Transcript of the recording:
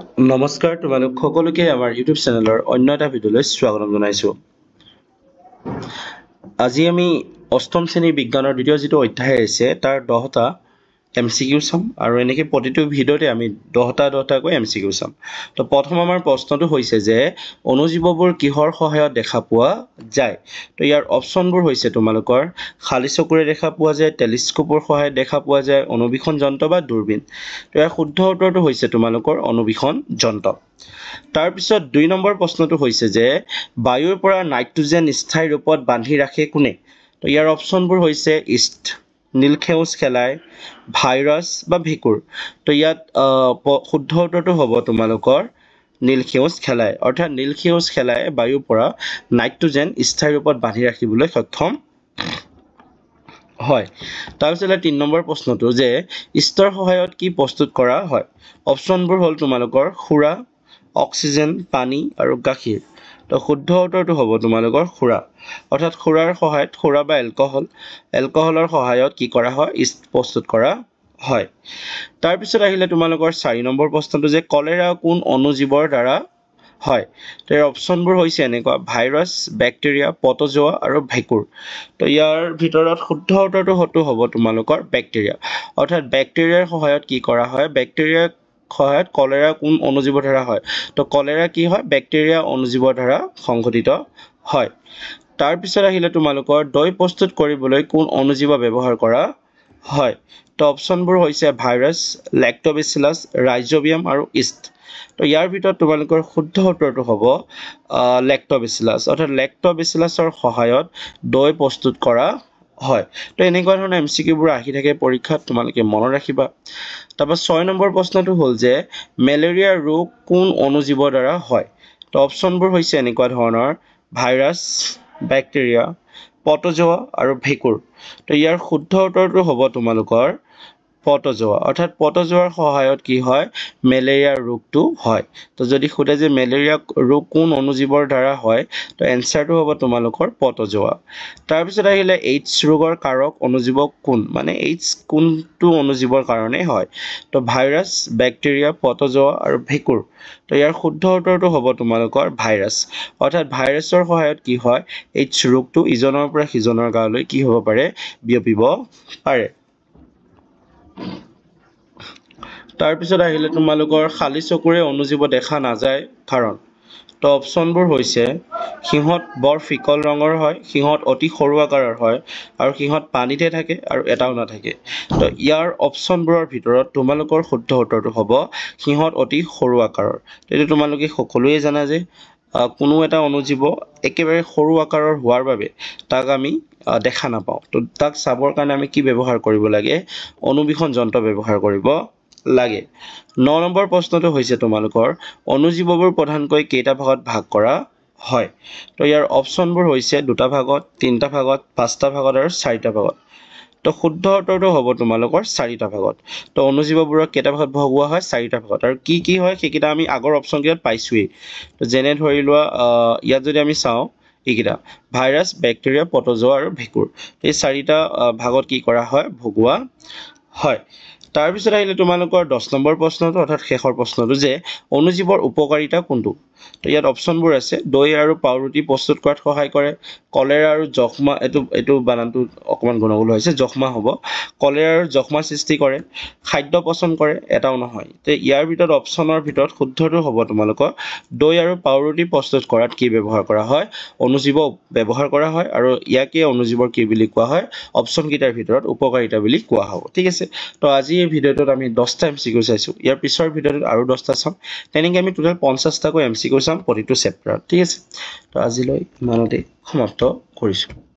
নমস্কাৰ তোমালোক সকলোকে আমাৰ ইউটিউব চেনেলৰ অন্য এটা ভিডিঅ'লৈ স্বাগতম জনাইছোঁ। আজি আমি অষ্টম শ্ৰেণীৰ বিজ্ঞানৰ দ্বিতীয় যিটো অধ্যায় আছে তাৰ 10টা MCQ চাম আৰু এনেকৈ প্ৰতিটো ভিডিঅ'তে আমি 10টাকৈ MCQ চাম। তো প্ৰথম আমাৰ প্ৰশ্নটো হৈছে যে অণুজীৱবোৰ কিহৰ সহায়ত দেখা পোৱা যায়। তো ইয়াৰ অপশ্যনবোৰ হৈছে তোমালোকৰ খালী চকুৰে দেখা পোৱা যায়, টেলিস্কোপৰ সহায়ত দেখা পোৱা যায়, অণুবীক্ষণ যন্ত্ৰ বা দূৰবীণ। তো ইয়াৰ শুদ্ধ উত্তৰটো হৈছে তোমালোকৰ অণুবীক্ষণ যন্ত্ৰ। তাৰপিছত 2 নম্বৰ প্ৰশ্নটো হৈছে যে বায়ুৰ পৰা নাইট্ৰজেন স্থায়ী ৰূপত বান্ধি ৰাখে কোনে। তো ইয়াৰ অপশ্যনবোৰ হৈছে ইষ্ট, নীলসেউজ শেলাই, ভাইৰাছ বা ভেঁকুৰ। তো ইয়াত শুদ্ধ উত্তৰটো হ'ব তোমালোকৰ নীলসেউজ শেলাই, অৰ্থাৎ নীলসেউজ শেলাই বায়ুৰ পৰা নাইট্ৰজেন স্থায়ী ৰূপত বান্ধি ৰাখিবলৈ সক্ষম হয়। তাৰপিছতে 3 নম্বৰ প্ৰশ্নটো যে ইষ্টৰ সহায়ত কি প্ৰস্তুত কৰা হয়। অপশ্যনবোৰ হ'ল তোমালোকৰ সুৰা, অক্সিজেন, পানী আৰু গাখীৰ। তো শুদ্ধ উত্তৰটো হ'ব তোমালোকৰ সুৰা, অৰ্থাৎ সুৰাৰ সহায়ত সুৰা বা এলকহলৰ সহায়ত কি কৰা হয়, ইষ্ট প্ৰস্তুত কৰা হয়। তাৰপিছত আহিলে তোমালোকৰ 4 নম্বৰ প্ৰশ্নটো যে কলেৰা কোন অণুজীৱৰ দ্বাৰা হয়। তো ইয়াৰ অপশ্যনবোৰ হৈছে এনেকুৱা ভাইৰাছ, বেক্টেৰিয়া, পটজোৱা আৰু ভেঁকুৰ। তো ইয়াৰ ভিতৰত শুদ্ধ উত্তৰটো হ'ব তোমালোকৰ বেক্টেৰিয়া, অৰ্থাৎ বেক্টেৰিয়াৰ সহায়ত কি কৰা হয়, বেক্টেৰিয়াৰ সহায়ত কলেৰা কোন অণুজীৱৰ দ্বাৰা হয়। তো কলেৰা কি হয়, বেক্টেৰিয়া অণুজীৱৰ দ্বাৰা সংঘটিত হয়। তাৰপিছত আহিলে তোমালোকৰ দৈ প্ৰস্তুত কৰিবলৈ কোন অণুজীৱ ব্যৱহাৰ কৰা হয়। তো অপশ্যনবোৰ হৈছে ভাইৰাছ, লেক্টোবেচিলাছ, ৰাইজোবিয়াম আৰু ইষ্ট। তো ইয়াৰ ভিতৰত তোমালোকৰ শুদ্ধ উত্তৰটো হ'ব লেক্টোবেচিলাছ, অৰ্থাৎ লেক্টোবেচিলাছৰ সহায়ত দৈ প্ৰস্তুত কৰা হয়। তো এনেকুৱা ধৰণৰ MCQবোৰ আহি থাকে পৰীক্ষাত, তোমালোকে মনত ৰাখিবা। তাৰপৰা 6 নম্বৰ প্ৰশ্নটো হ'ল যে মেলেৰিয়া ৰোগ কোন অণুজীৱৰ দ্বাৰা হয়। তো অপশ্যনবোৰ হৈছে এনেকুৱা ধৰণৰ ভাইৰাছ, বেক্টেৰিয়া, পটজোৱা আৰু ভেঁকুৰ। তো ইয়াৰ শুদ্ধ উত্তৰটো হ'ব তোমালোকৰ পটজোৱা, অৰ্থাৎ পটজোৱাৰ সহায়ত কি হয়, মেলেৰিয়া ৰোগটো হয়। তো যদি সোধে যে মেলেৰিয়া ৰোগ কোন অণুজীৱৰ দ্বাৰা হয়, তো এনচাৰটো হ'ব তোমালোকৰ পটজোৱা। তাৰপিছত আহিলে এইডছ ৰোগৰ কাৰক অণুজীৱ কোন, মানে এইডছ কোনটো অণুজীৱৰ কাৰণে হয়। তো ভাইৰাছ, বেক্টেৰিয়া, পটজোৱা আৰু ভেঁকুৰ। তো ইয়াৰ শুদ্ধ উত্তৰটো হ'ব তোমালোকৰ ভাইৰাছ, অৰ্থাৎ ভাইৰাছৰ সহায়ত কি হয়, এইডছ ৰোগটো ইজনৰ পৰা সিজনৰ গালৈ কি হ'ব পাৰে, বিয়পিব পাৰে। তাৰপিছত আহিলে তোমালোকৰ খালী চকুৰে অণুজীৱ দেখা নাযায় কাৰণ। তো অপশ্যনবোৰ হৈছে সিহঁত বৰ ফিকল ৰঙৰ হয়, সিহঁত অতি সৰু আকাৰৰ হয়, আৰু সিহঁত পানীতে থাকে আৰু এটাও নাথাকে। তো ইয়াৰ অপশ্যনবোৰৰ ভিতৰত তোমালোকৰ শুদ্ধ উত্তৰটো হ'ব সিহঁত অতি সৰু আকাৰৰ। এইটো তোমালোকে সকলোৱে জানা যে কোনো এটা অণুজীৱ একেবাৰে সৰু আকাৰৰ হোৱাৰ বাবে তাক আমি দেখা নাপাওঁ। তো তাক চাবৰ কাৰণে আমি কি ব্যৱহাৰ কৰিব লাগে, অণুবীক্ষণ যন্ত্ৰ ব্যৱহাৰ কৰিব লাগে। 9 নম্বৰ প্ৰশ্নটো হৈছে তোমালোকৰ অণুজীৱবোৰ প্ৰধানকৈ কেইটা ভাগত ভাগ কৰা হয়। তো ইয়াৰ অপশ্যনবোৰ হৈছে 2টা ভাগত, 3টা ভাগত, 5টা ভাগত আৰু 4টা ভাগত। তো শুদ্ধ উত্তৰটো হ'ব তোমালোকৰ 4টা ভাগত। তো অণুজীৱবোৰক কেইটা ভাগত ভগোৱা হয়, 4টা ভাগত। আৰু কি কি হয় সেইকেইটা আমি আগৰ অপশ্যনকেইটাত পাইছোৱেই। তো যেনে ধৰি লোৱা ইয়াত যদি আমি চাওঁ এইকেইটা ভাইৰাছ, বেক্টেৰিয়া, পটজোৱা আৰু ভেঁকুৰ। এই 4টা ভাগত কি কৰা হয়, ভগোৱা হয়। তাৰপিছত আহিলে তোমালোকৰ 10 নম্বৰ প্ৰশ্নটো, অৰ্থাৎ শেষৰ প্ৰশ্নটো যে অণুজীৱৰ উপকাৰিতা কোনটো। তো ইয়াত অপশ্যনবোৰ আছে দৈ আৰু পাওৰুটি প্ৰস্তুত কৰাত সহায় কৰে, কলেৰা আৰু যক্ষ্মা, এইটো বানানটো অকণমান গণ্ডগোল হৈছে, যক্ষ্মা হ'ব, কলেৰা আৰু যক্ষ্মা সৃষ্টি কৰে, খাদ্য পচন কৰে, এটাও নহয়। তো ইয়াৰ ভিতৰত অপশ্যনৰ ভিতৰত শুদ্ধটো হ'ব তোমালোকৰ দৈ আৰু পাওৰুটি প্ৰস্তুত কৰাত কি ব্যৱহাৰ কৰা হয়, অণুজীৱ ব্যৱহাৰ কৰা হয়, আৰু ইয়াকে অণুজীৱৰ কি বুলি কোৱা হয়, অপশ্যনকেইটাৰ ভিতৰত উপকাৰিতা বুলি কোৱা হ'ব। ঠিক আছে। তো আজি এই ভিডিঅ'টোত আমি 10টা MCQ চাইছোঁ। ইয়াৰ পিছৰ ভিডিঅ'টোত আৰু 10টা চাম। তেনেকৈ আমি টোটেল 50টাকৈ MCQ চাম প্ৰতিটো চেপ্টাৰত। ঠিক আছে। তো আজিলৈ ইমানতে সমাপ্ত কৰিছোঁ।